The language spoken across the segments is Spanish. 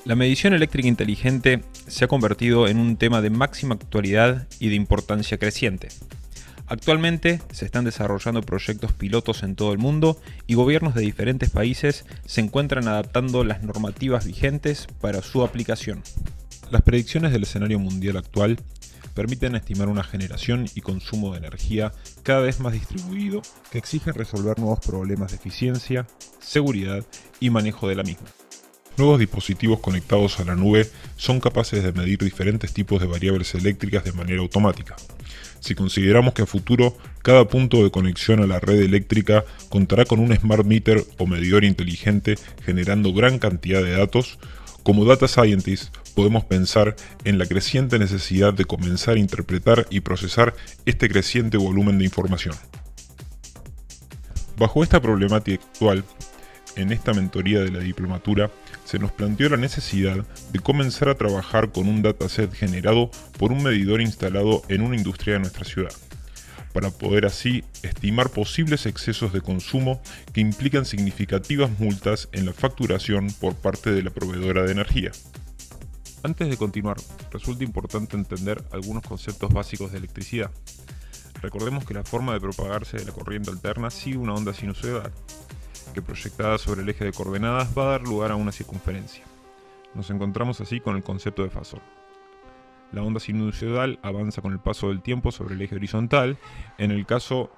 La medición eléctrica inteligente se ha convertido en un tema de máxima actualidad y de importancia creciente. Actualmente se están desarrollando proyectos pilotos en todo el mundo y gobiernos de diferentes países se encuentran adaptando las normativas vigentes para su aplicación. Las predicciones del escenario mundial actual permiten estimar una generación y consumo de energía cada vez más distribuido que exige resolver nuevos problemas de eficiencia, seguridad y manejo de la misma. Nuevos dispositivos conectados a la nube son capaces de medir diferentes tipos de variables eléctricas de manera automática. Si consideramos que a futuro cada punto de conexión a la red eléctrica contará con un smart meter o medidor inteligente generando gran cantidad de datos, como data scientists podemos pensar en la creciente necesidad de comenzar a interpretar y procesar este creciente volumen de información. Bajo esta problemática actual, en esta mentoría de la diplomatura, se nos planteó la necesidad de comenzar a trabajar con un dataset generado por un medidor instalado en una industria de nuestra ciudad, para poder así estimar posibles excesos de consumo que implican significativas multas en la facturación por parte de la proveedora de energía. Antes de continuar, resulta importante entender algunos conceptos básicos de electricidad. Recordemos que la forma de propagarse de la corriente alterna sigue una onda sinusoidal, que proyectada sobre el eje de coordenadas va a dar lugar a una circunferencia. Nos encontramos así con el concepto de fasor. La onda sinusoidal avanza con el paso del tiempo sobre el eje horizontal. En el caso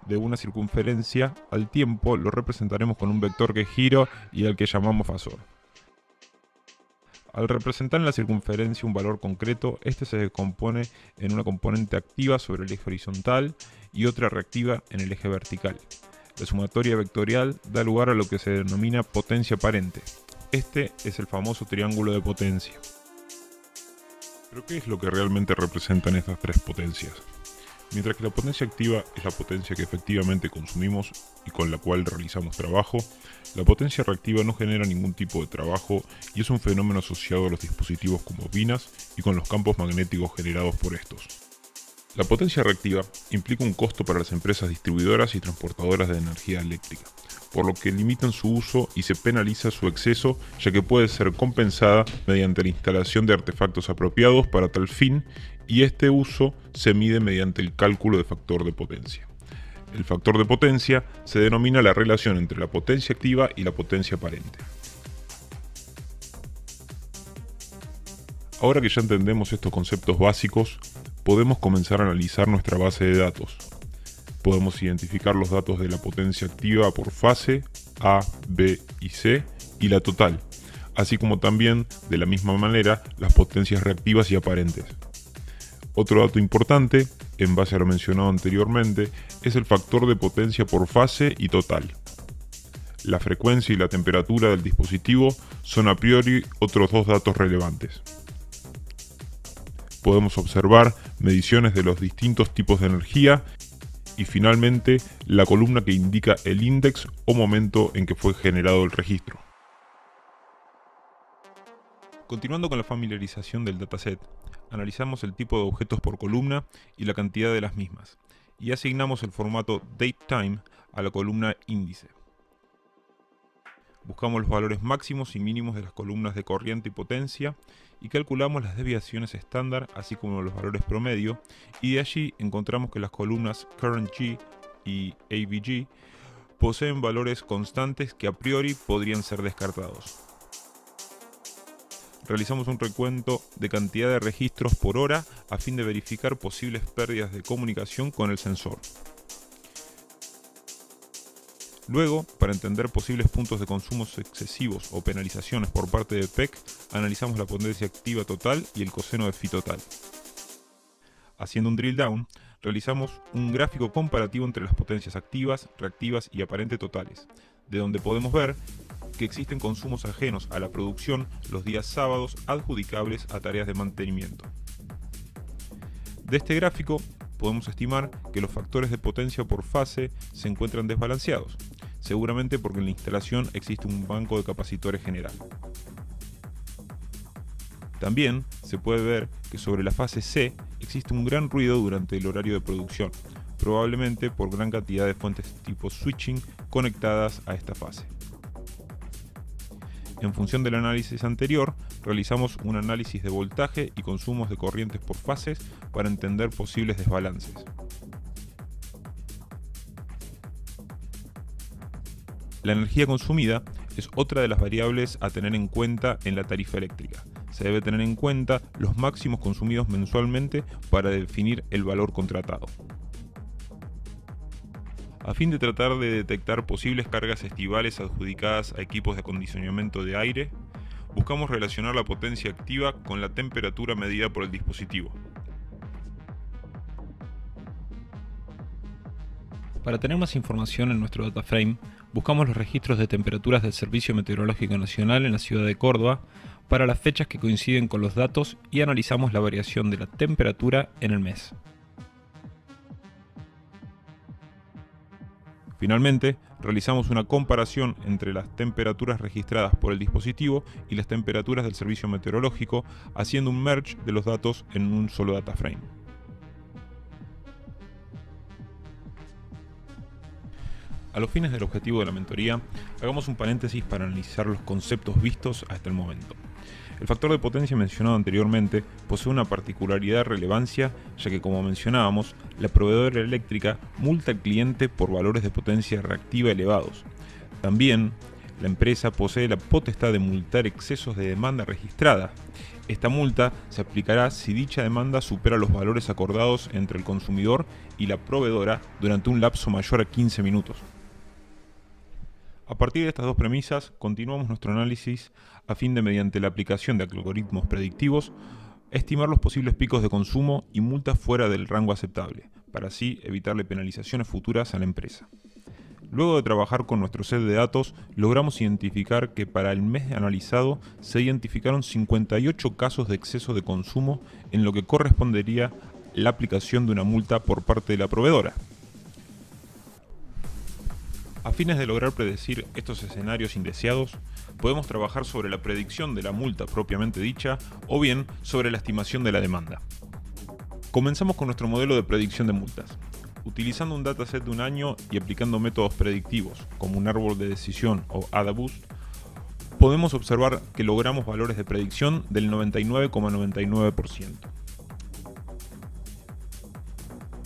de una circunferencia, al tiempo lo representaremos con un vector que gira y al que llamamos fasor. Al representar en la circunferencia un valor concreto, este se descompone en una componente activa sobre el eje horizontal y otra reactiva en el eje vertical. La sumatoria vectorial da lugar a lo que se denomina potencia aparente. Este es el famoso triángulo de potencia. ¿Pero qué es lo que realmente representan estas tres potencias? Mientras que la potencia activa es la potencia que efectivamente consumimos y con la cual realizamos trabajo, la potencia reactiva no genera ningún tipo de trabajo y es un fenómeno asociado a los dispositivos con bobinas y con los campos magnéticos generados por estos. La potencia reactiva implica un costo para las empresas distribuidoras y transportadoras de energía eléctrica, por lo que limitan su uso y se penaliza su exceso, ya que puede ser compensada mediante la instalación de artefactos apropiados para tal fin, y este uso se mide mediante el cálculo de factor de potencia. El factor de potencia se denomina la relación entre la potencia activa y la potencia aparente. Ahora que ya entendemos estos conceptos básicos, podemos comenzar a analizar nuestra base de datos. Podemos identificar los datos de la potencia activa por fase, A, B y C, y la total, así como también, de la misma manera, las potencias reactivas y aparentes. Otro dato importante, en base a lo mencionado anteriormente, es el factor de potencia por fase y total. La frecuencia y la temperatura del dispositivo son a priori otros dos datos relevantes. Podemos observar mediciones de los distintos tipos de energía y finalmente la columna que indica el índice o momento en que fue generado el registro. Continuando con la familiarización del dataset, analizamos el tipo de objetos por columna y la cantidad de las mismas, y asignamos el formato DateTime a la columna índice. Buscamos los valores máximos y mínimos de las columnas de corriente y potencia y calculamos las desviaciones estándar así como los valores promedio, y de allí encontramos que las columnas CurrentG y AVG poseen valores constantes que a priori podrían ser descartados. Realizamos un recuento de cantidad de registros por hora a fin de verificar posibles pérdidas de comunicación con el sensor. Luego, para entender posibles puntos de consumos excesivos o penalizaciones por parte de PEC, analizamos la potencia activa total y el coseno de phi total. Haciendo un drill down, realizamos un gráfico comparativo entre las potencias activas, reactivas y aparente totales, de donde podemos ver que existen consumos ajenos a la producción los días sábados adjudicables a tareas de mantenimiento. De este gráfico podemos estimar que los factores de potencia por fase se encuentran desbalanceados, seguramente porque en la instalación existe un banco de capacitores general. También se puede ver que sobre la fase C existe un gran ruido durante el horario de producción, probablemente por gran cantidad de fuentes tipo switching conectadas a esta fase. En función del análisis anterior, realizamos un análisis de voltaje y consumos de corrientes por fases para entender posibles desbalances. La energía consumida es otra de las variables a tener en cuenta en la tarifa eléctrica. Se debe tener en cuenta los máximos consumidos mensualmente para definir el valor contratado. A fin de tratar de detectar posibles cargas estivales adjudicadas a equipos de acondicionamiento de aire, buscamos relacionar la potencia activa con la temperatura medida por el dispositivo. Para tener más información en nuestro dataframe, buscamos los registros de temperaturas del Servicio Meteorológico Nacional en la ciudad de Córdoba para las fechas que coinciden con los datos y analizamos la variación de la temperatura en el mes. Finalmente, realizamos una comparación entre las temperaturas registradas por el dispositivo y las temperaturas del servicio meteorológico, haciendo un merge de los datos en un solo dataframe. A los fines del objetivo de la mentoría, hagamos un paréntesis para analizar los conceptos vistos hasta el momento. El factor de potencia mencionado anteriormente posee una particularidad de relevancia, ya que, como mencionábamos, la proveedora eléctrica multa al cliente por valores de potencia reactiva elevados. También, la empresa posee la potestad de multar excesos de demanda registrada. Esta multa se aplicará si dicha demanda supera los valores acordados entre el consumidor y la proveedora durante un lapso mayor a 15 minutos. A partir de estas dos premisas, continuamos nuestro análisis a fin de, mediante la aplicación de algoritmos predictivos, estimar los posibles picos de consumo y multas fuera del rango aceptable, para así evitarle penalizaciones futuras a la empresa. Luego de trabajar con nuestro set de datos, logramos identificar que para el mes analizado se identificaron 58 casos de exceso de consumo, en lo que correspondería la aplicación de una multa por parte de la proveedora. A fines de lograr predecir estos escenarios indeseados, podemos trabajar sobre la predicción de la multa propiamente dicha o bien sobre la estimación de la demanda. Comenzamos con nuestro modelo de predicción de multas. Utilizando un dataset de un año y aplicando métodos predictivos como un árbol de decisión o AdaBoost, podemos observar que logramos valores de predicción del 99,99%.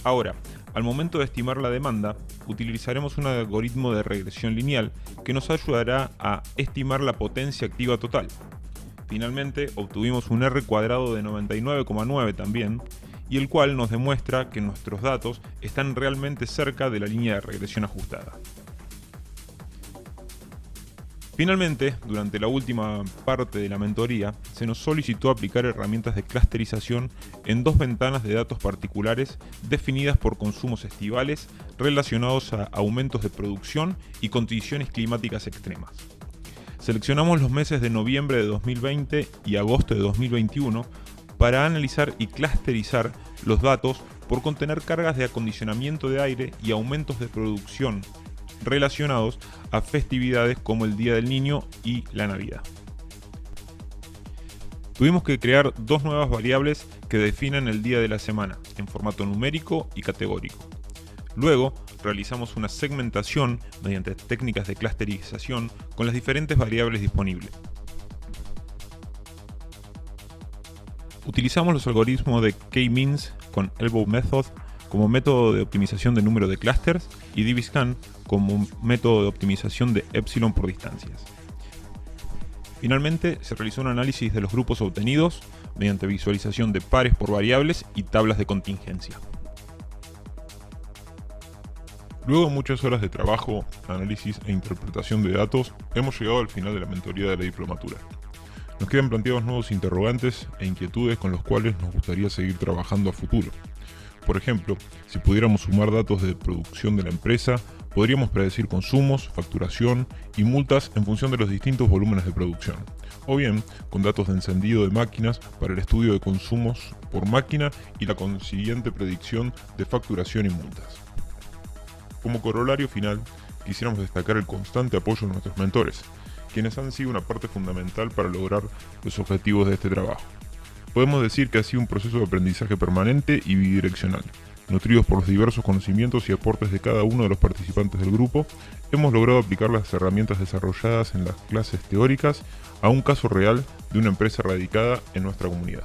Ahora, al momento de estimar la demanda, utilizaremos un algoritmo de regresión lineal que nos ayudará a estimar la potencia activa total. Finalmente, obtuvimos un R cuadrado de 99,9 también, y el cual nos demuestra que nuestros datos están realmente cerca de la línea de regresión ajustada. Finalmente, durante la última parte de la mentoría, se nos solicitó aplicar herramientas de clusterización en dos ventanas de datos particulares definidas por consumos estivales relacionados a aumentos de producción y condiciones climáticas extremas. Seleccionamos los meses de noviembre de 2020 y agosto de 2021 para analizar y clusterizar los datos por contener cargas de acondicionamiento de aire y aumentos de producción relacionados a festividades como el Día del Niño y la Navidad. Tuvimos que crear dos nuevas variables que definen el día de la semana en formato numérico y categórico. Luego realizamos una segmentación mediante técnicas de clusterización con las diferentes variables disponibles. Utilizamos los algoritmos de K-means con Elbow Method como método de optimización de número de clústeres y DBSCAN como método de optimización de epsilon por distancias. Finalmente, se realizó un análisis de los grupos obtenidos mediante visualización de pares por variables y tablas de contingencia. Luego de muchas horas de trabajo, análisis e interpretación de datos, hemos llegado al final de la mentoría de la diplomatura. Nos quedan planteados nuevos interrogantes e inquietudes con los cuales nos gustaría seguir trabajando a futuro. Por ejemplo, si pudiéramos sumar datos de producción de la empresa, podríamos predecir consumos, facturación y multas en función de los distintos volúmenes de producción. O bien, con datos de encendido de máquinas para el estudio de consumos por máquina y la consiguiente predicción de facturación y multas. Como corolario final, quisiéramos destacar el constante apoyo de nuestros mentores, quienes han sido una parte fundamental para lograr los objetivos de este trabajo. Podemos decir que ha sido un proceso de aprendizaje permanente y bidireccional, nutridos por los diversos conocimientos y aportes de cada uno de los participantes del grupo, hemos logrado aplicar las herramientas desarrolladas en las clases teóricas a un caso real de una empresa radicada en nuestra comunidad.